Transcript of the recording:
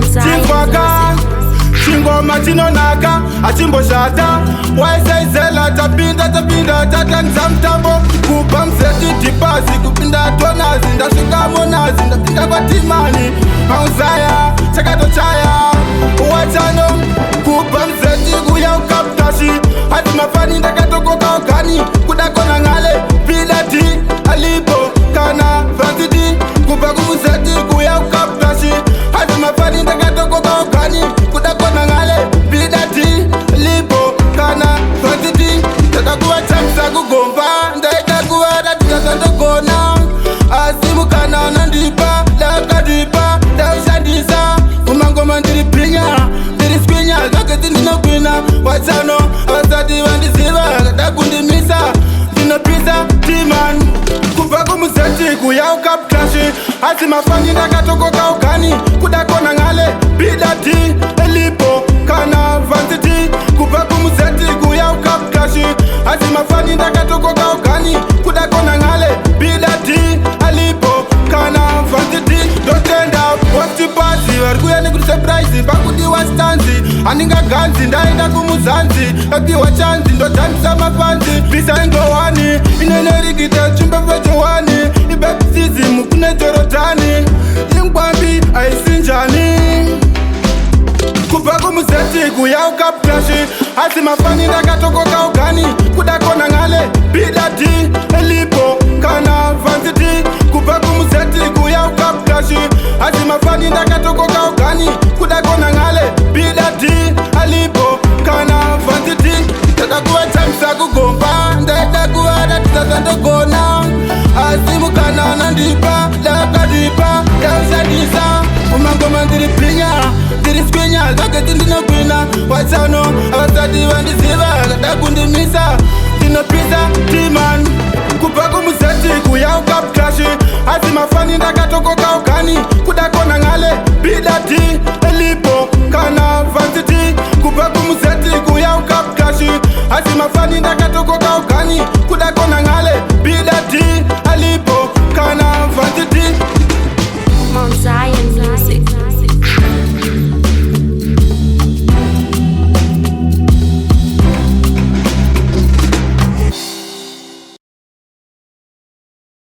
Chingwaka Chingoma chinonaka achimboshata waisaizela tapinda tatanza mtambo kupa mzeti tipasi kupinda tonazi ndasvika monazi ndapinda kwa timani mauzaya chakato chaya wachano kupa mzeti kuya ukaptashi hati mafani ndakatokoka ogani kudakona ngale pilati alipo kana vansiti kupa kumuzeti kuya ukaptashi hati mafani ndakatokoka ogani kudakona ngale pilati alipo kana vansiti tatakuwa chamsa kugomba ndaitakuwa datikazandogona asimukana nandipa dakadipa ndaushandisa kumangoma ndiripinya ndiriswinya zaketi ndinokwina wachano avasati vandiziva kadakundimisa ndinopisa timan kubva kumuzeti kuya ukaptashi asi mafani ndakatokoka ugani kudakona ngale bidati elipo kana vansiti kubva kumuzeti kuya ukaptashi asi mafani ndakatokoka ugani kudakona ngale bidati alipo kana vansiti ndotenda wastipasi varikuya nekusurprise pakudiwa stanzi handingaganzi ndaenda kumuzanzi apiwa chanzi ndotambisa mafanzi pisa ingowani inenerikita chimbevejowani ibepsizimu kune jorodhani ingwambi aisinjani kubva kumuzeti kuya ukaptashi asi mafani ndakatokoka ugani kudakona ngale bidati elipo kana vansiti kubva kumuzeti kuya ukaptashi asi mafani ndakatokoka ugani kudakona ngale bidati alipo kana vansiti tatakuwa chamisa kugomba ndaitakuwa datisazandogona asi mukana nandipa dakadipa ndaushandisa kumangoma ndiripinya ndiriswinya zaketi ndinokwina wachano avasati vandiziva kadakundimisa ndinopisa timan kubva kumuzeti kuya ukaptashi asi mafani ndakatokoka ugani kudakona ngale bidati elipo kana vansiti kubva kumuzeti kuya ukaptashi